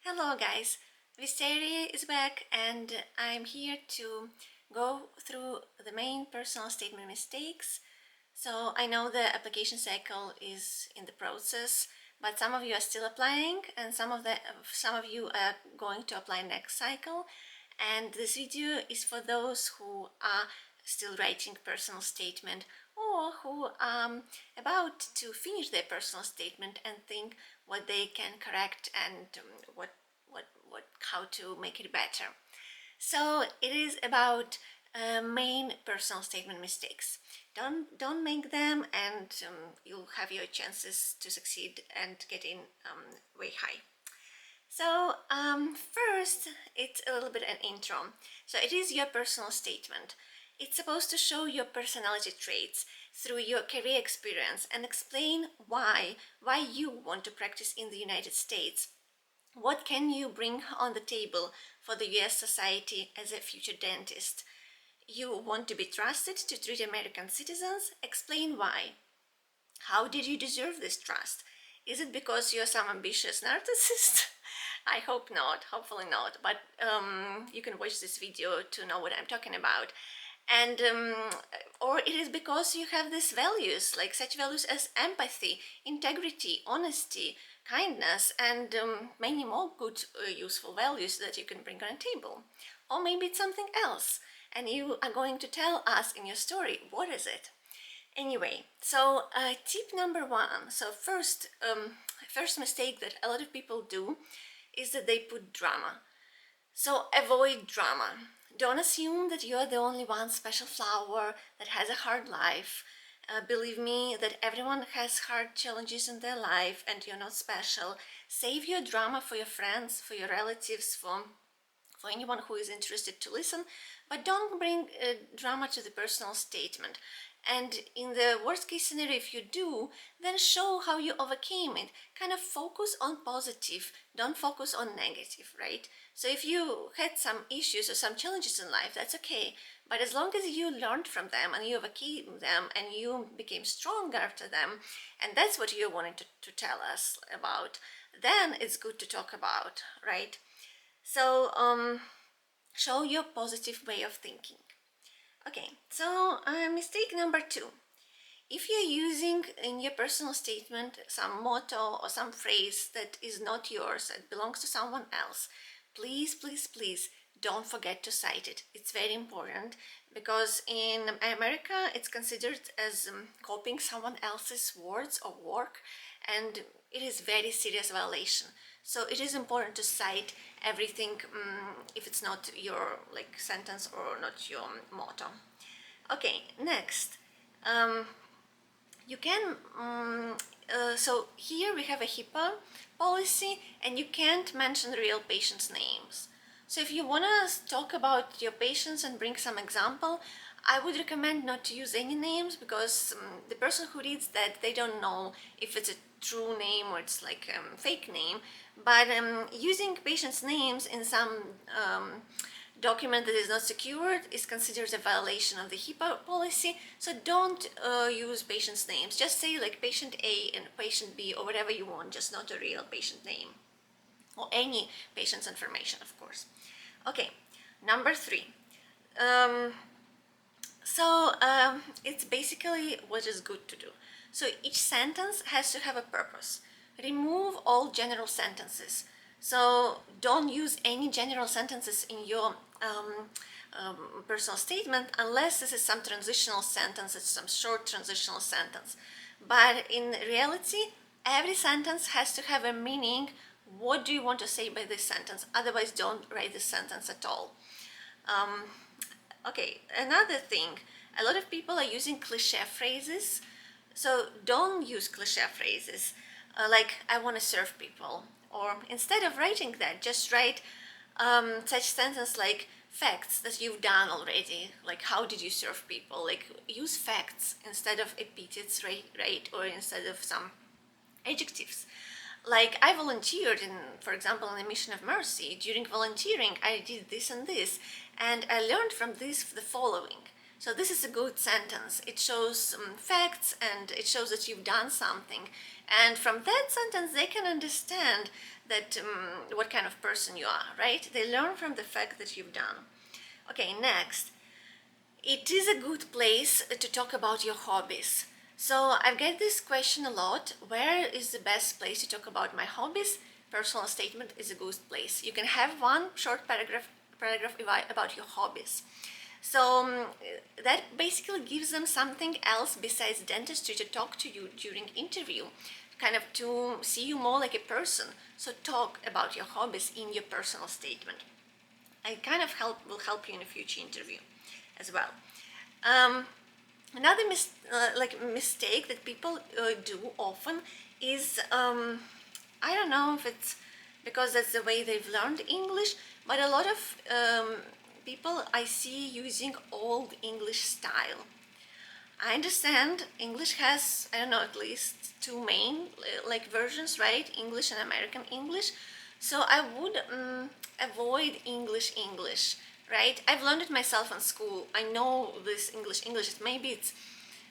Hello guys, Visteria is back and I'm here to go through the main personal statement mistakes. So I know the application cycle is in the process, but some of you are still applying and some of you are going to apply next cycle. And this video is for those who are still writing personal statement or who are about to finish their personal statement and think what they can correct and how to make it better. So it is about main personal statement mistakes. Don't make them, and you'll have your chances to succeed and get in way high. So first, it's a little bit an intro. So it is your personal statement. It's supposed to show your personality traits through your career experience and explain why you want to practice in the United States. What can you bring on the table for the US society as a future dentist? You want to be trusted to treat American citizens? Explain why. How did you deserve this trust? Is it because you're some ambitious narcissist? I hope not, hopefully not, but you can watch this video to know what I'm talking about. And or it is because you have these values, like such values as empathy, integrity, honesty, kindness, and many more good useful values that you can bring on a table. Or maybe it's something else and you are going to tell us in your story. What is it? Anyway, so tip number one. So first mistake that a lot of people do is that they put drama. So avoid drama. Don't assume that you're the only one special flower that has a hard life. Believe me that everyone has hard challenges in their life and you're not special. Save your drama for your friends, for your relatives, for anyone who is interested to listen, but don't bring drama to the personal statement. And in the worst case scenario, if you do, then show how you overcame it. Kind of focus on positive, don't focus on negative, right? So if you had some issues or some challenges in life, that's okay. But as long as you learned from them and you overcame them and you became stronger after them, and that's what you wanted to tell us about, then it's good to talk about, right? So show your positive way of thinking. Okay, so mistake number two. If you're using in your personal statement some motto or some phrase that is not yours, that belongs to someone else, please, please, please don't forget to cite it. It's very important because in America it's considered as copying someone else's words or work, and it is very serious violation. So it is important to cite everything if it's not your sentence or not your motto. Okay, next. You can so here we have a HIPAA policy and you can't mention real patients' names. So if you want to talk about your patients and bring some example, I would recommend not to use any names because the person who reads that, they don't know if it's a true name or it's like a fake name. But using patients' names in some document that is not secured is considered a violation of the HIPAA policy. So don't use patients' names. Just say like patient A and patient B or whatever you want, just not a real patient name or any patient's information, of course. Okay, number three. It's basically what is good to do. So each sentence has to have a purpose. Remove all general sentences. So don't use any general sentences in your personal statement unless this is some transitional sentence, it's some short transitional sentence. But in reality, every sentence has to have a meaning. What do you want to say by this sentence? Otherwise, don't write this sentence at all. Okay, another thing, a lot of people are using cliche phrases. So don't use cliche phrases like I want to serve people, or instead of writing that, just write such sentence like facts that you've done already, like how did you serve people, like use facts instead of epithets, right? Or instead of some adjectives. Like I volunteered in, for example, in the Mission of Mercy. During volunteering, I did this and this, and I learned from this the following. So this is a good sentence. It shows facts and it shows that you've done something. And from that sentence, they can understand that what kind of person you are, right? They learn from the fact that you've done. Okay, next. It is a good place to talk about your hobbies. So I get this question a lot. Where is the best place to talk about my hobbies? Personal statement is a good place. You can have one short paragraph about your hobbies. So that basically gives them something else besides dentistry to talk to you during interview, kind of to see you more like a person. So talk about your hobbies in your personal statement. I kind of will help you in a future interview as well. Another mistake that people do often is I don't know if it's because that's the way they've learned English, but a lot of people I see using old English style. I understand English has, I don't know, at least two main versions, right? English and American English. So I would avoid English, right? I've learned it myself in school. I know this English. Maybe it's,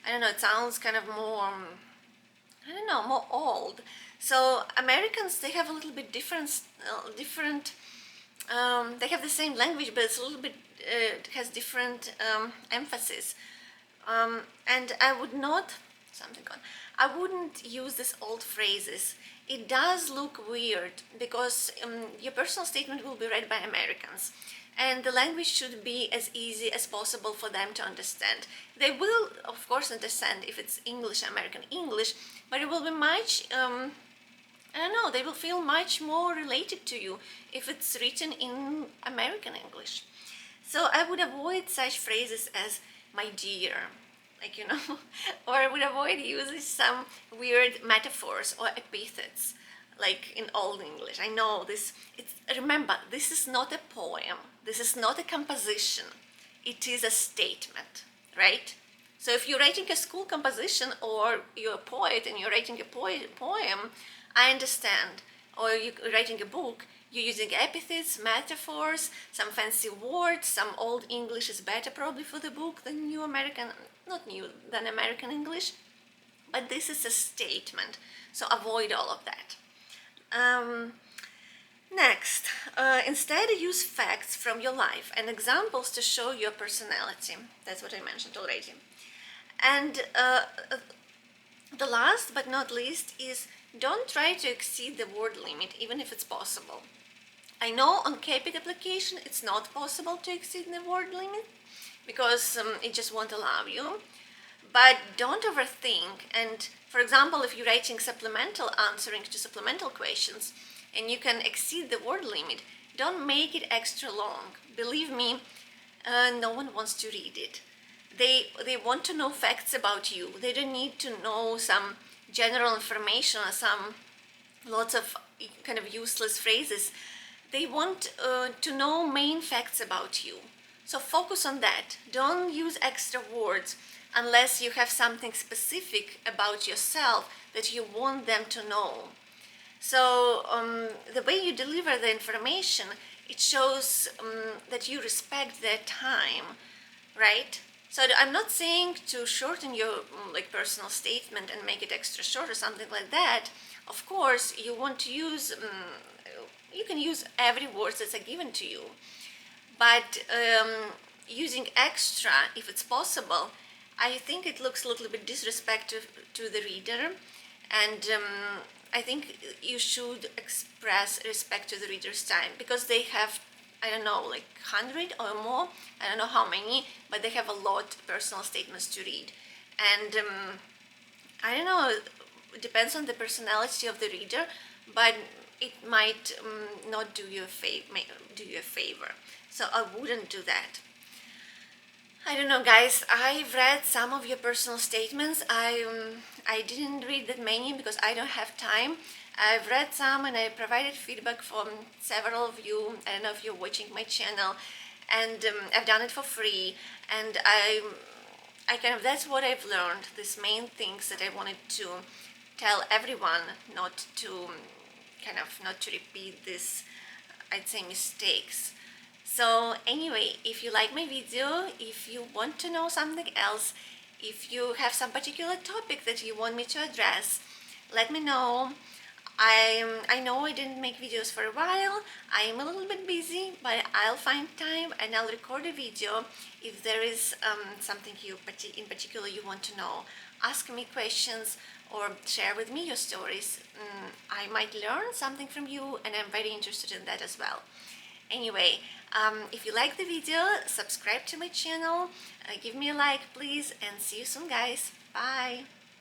I don't know, it sounds kind of more, I don't know, more old. So Americans, they have a little bit different, they have the same language, but it's a little bit, it has different emphasis. And I would not, I wouldn't use these old phrases. It does look weird because your personal statement will be read by Americans, and the language should be as easy as possible for them to understand. They will, of course, understand if it's English, American English, but it will be much, I don't know, they will feel much more related to you if it's written in American English. So I would avoid such phrases as my dear, or I would avoid using some weird metaphors or epithets like in Old English. I know this, remember, this is not a poem, this is not a composition, it is a statement, right? So if you're writing a school composition or you're a poet and you're writing a poem, I understand. Or you're writing a book, you're using epithets, metaphors, some fancy words, some old English is better probably for the book than than American English. But this is a statement, so avoid all of that. Next, instead use facts from your life and examples to show your personality. That's what I mentioned already. And the last but not least is don't try to exceed the word limit, even if it's possible. I know on Caapid application it's not possible to exceed the word limit because it just won't allow you. But don't overthink. And for example, if you're writing answering to supplemental questions, and you can exceed the word limit, don't make it extra long. Believe me, no one wants to read it. They want to know facts about you. They don't need to know some general information or some lots of kind of useless phrases. They want to know main facts about you. So focus on that. Don't use extra words unless you have something specific about yourself that you want them to know. So the way you deliver the information, it shows that you respect their time, right? So I'm not saying to shorten your personal statement and make it extra short or something like that. Of course, you want to use, you can use every word that's given to you, but using extra, if it's possible, I think it looks a little bit disrespectful to the reader, and I think you should express respect to the reader's time because they have, I don't know, 100 or more, I don't know how many, but they have a lot of personal statements to read. And I don't know, it depends on the personality of the reader, but it might not do you a favor. So I wouldn't do that. I don't know, guys, I've read some of your personal statements. I didn't read that many because I don't have time. I've read some and I provided feedback from several of you. I don't know if you're watching my channel, and I've done it for free. And I that's what I've learned. These main things that I wanted to tell everyone, not to repeat this, I'd say, mistakes. So anyway, if you like my video, if you want to know something else, if you have some particular topic that you want me to address, let me know. I know I didn't make videos for a while. I'm a little bit busy, but I'll find time and I'll record a video if there is something in particular you want to know. Ask me questions or share with me your stories. I might learn something from you, and I'm very interested in that as well. Anyway, if you like the video, subscribe to my channel, give me a like please, and see you soon guys. Bye!